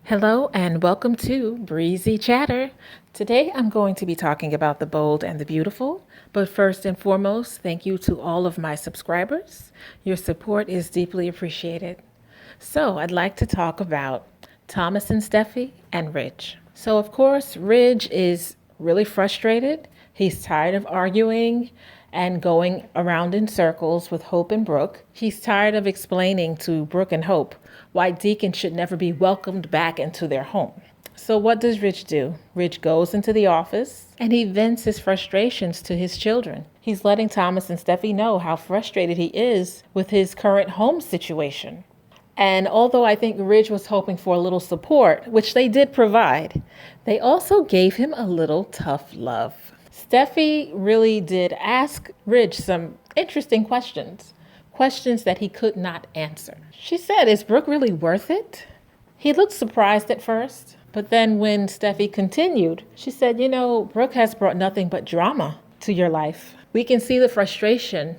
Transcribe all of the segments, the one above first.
Hello and welcome to Breezy Chatter. Today I'm going to be talking about the bold and the beautiful, but first and foremost, thank you to all of my subscribers. Your support is deeply appreciated. So I'd like to talk about Thomas and Steffi and Ridge. So of course, Ridge is really frustrated. He's tired of arguing and going around in circles with Hope and Brooke. He's tired of explaining to Brooke and Hope why Deacon should never be welcomed back into their home. So what does Ridge do? Ridge goes into the office and he vents his frustrations to his children. He's letting Thomas and Steffi know how frustrated he is with his current home situation. And although I think Ridge was hoping for a little support, which they did provide, they also gave him a little tough love. Steffi really did ask Ridge some interesting questions that he could not answer. She said, "Is Brooke really worth it?" He looked surprised at first, but then when Steffi continued, she said, Brooke has brought nothing but drama to your life. We can see the frustration,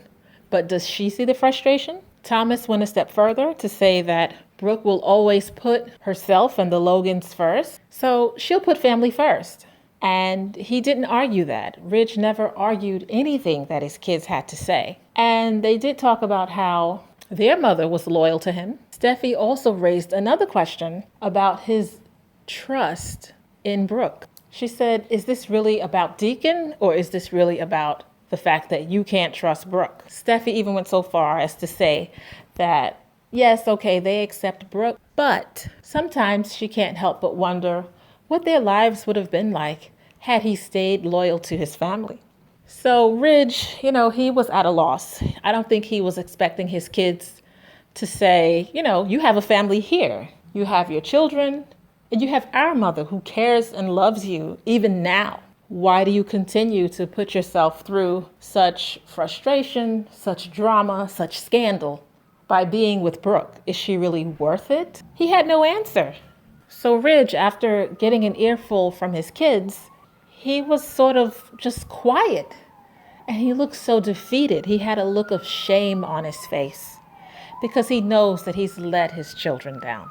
but does she see the frustration? Thomas went a step further to say that Brooke will always put herself and the Logans first, so she'll put family first. And he didn't argue that. Ridge never argued anything that his kids had to say. And they did talk about how their mother was loyal to him. Steffi also raised another question about his trust in Brooke. She said, "Is this really about Deacon or is this really about the fact that you can't trust Brooke?" Steffi even went so far as to say that, yes, okay, they accept Brooke, but sometimes she can't help but wonder what their lives would have been like had he stayed loyal to his family. So Ridge, he was at a loss. I don't think he was expecting his kids to say, you have a family here. You have your children, and you have our mother who cares and loves you even now. Why do you continue to put yourself through such frustration, such drama, such scandal by being with Brooke? Is she really worth it? He had no answer. So Ridge, after getting an earful from his kids, he was sort of just quiet. And he looked so defeated. He had a look of shame on his face because he knows that he's let his children down.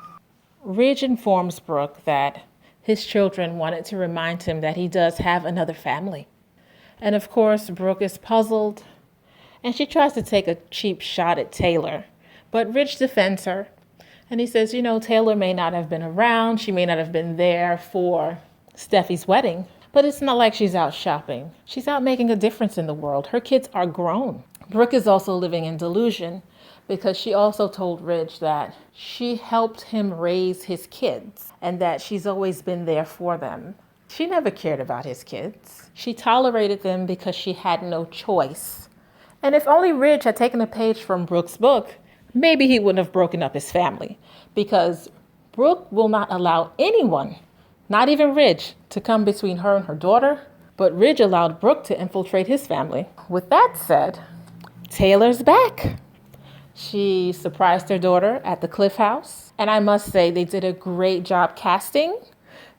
Ridge informs Brooke that his children wanted to remind him that he does have another family. And of course, Brooke is puzzled and she tries to take a cheap shot at Taylor. But Ridge defends her. And he says, Taylor may not have been around. She may not have been there for Steffi's wedding. But it's not like she's out shopping. She's out making a difference in the world. Her kids are grown. Brooke is also living in delusion because she also told Ridge that she helped him raise his kids and that she's always been there for them. She never cared about his kids. She tolerated them because she had no choice. And if only Ridge had taken a page from Brooke's book, maybe he wouldn't have broken up his family, because Brooke will not allow anyone, not even Ridge, to come between her and her daughter, but Ridge allowed Brooke to infiltrate his family. With that said, Taylor's back. She surprised her daughter at the Cliff House, and I must say they did a great job casting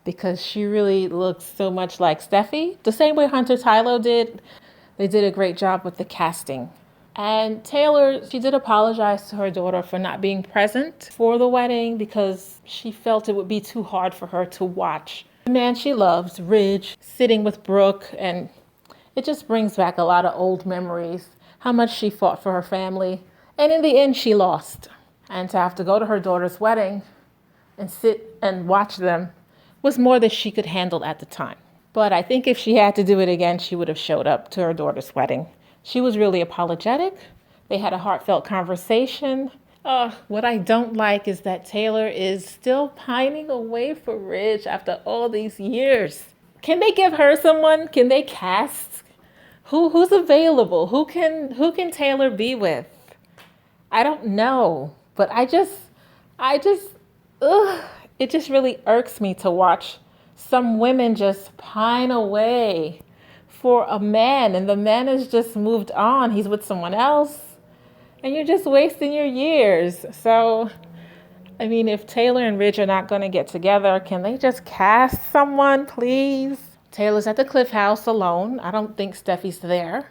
because she really looks so much like Steffi, the same way Hunter Tylo did. They did a great job with the casting. And Taylor, she did apologize to her daughter for not being present for the wedding because she felt it would be too hard for her to watch the man she loves, Ridge, sitting with Brooke. And it just brings back a lot of old memories, how much she fought for her family. And in the end, she lost. And to have to go to her daughter's wedding and sit and watch them was more than she could handle at the time. But I think if she had to do it again, she would have showed up to her daughter's wedding. She was really apologetic. They had a heartfelt conversation. What I don't like is that Taylor is still pining away for Ridge after all these years. Can they give her someone? Can they cast? Who's available? Who can Taylor be with? I don't know. But it just really irks me to watch some women just pine away for a man, and the man has just moved on. He's with someone else, and you're just wasting your years. So, if Taylor and Ridge are not going to get together, can they just cast someone, please? Taylor's at the Cliff House alone. I don't think Steffi's there.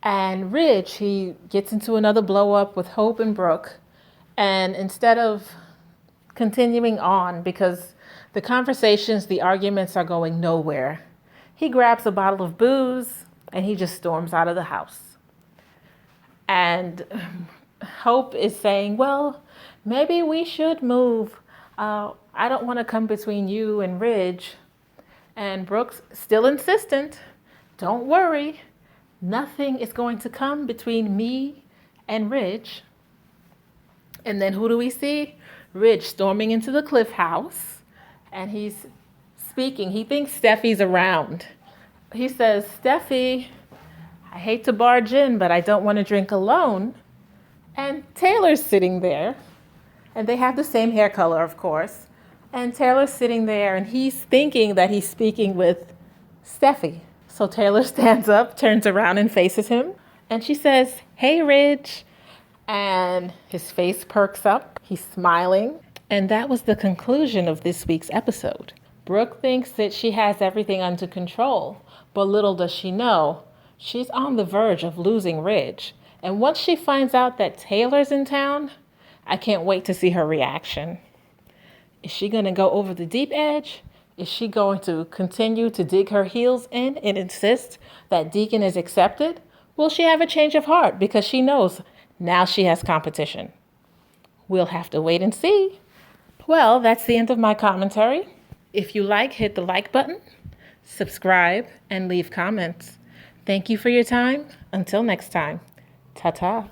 And Ridge, he gets into another blow up with Hope and Brooke. And instead of continuing on because the conversations, the arguments are going nowhere. He grabs a bottle of booze and he just storms out of the house. And Hope is saying, well, maybe we should move. I don't want to come between you and Ridge. And Brooke's still insistent. Don't worry. Nothing is going to come between me and Ridge. And then who do we see? Ridge storming into the Cliff House. And he's speaking. He thinks Steffi's around. He says, Steffi, I hate to barge in, but I don't want to drink alone. And Taylor's sitting there. And they have the same hair color, of course. And Taylor's sitting there, and he's thinking that he's speaking with Steffi. So Taylor stands up, turns around, and faces him. And she says, hey, Ridge. And his face perks up. He's smiling. And that was the conclusion of this week's episode. Brooke thinks that she has everything under control, but little does she know, she's on the verge of losing Ridge. And once she finds out that Taylor's in town, I can't wait to see her reaction. Is she going to go over the deep edge? Is she going to continue to dig her heels in and insist that Deacon is accepted? Will she have a change of heart because she knows now she has competition? We'll have to wait and see. Well, that's the end of my commentary. If you like, hit the like button, subscribe, and leave comments. Thank you for your time. Until next time, ta-ta.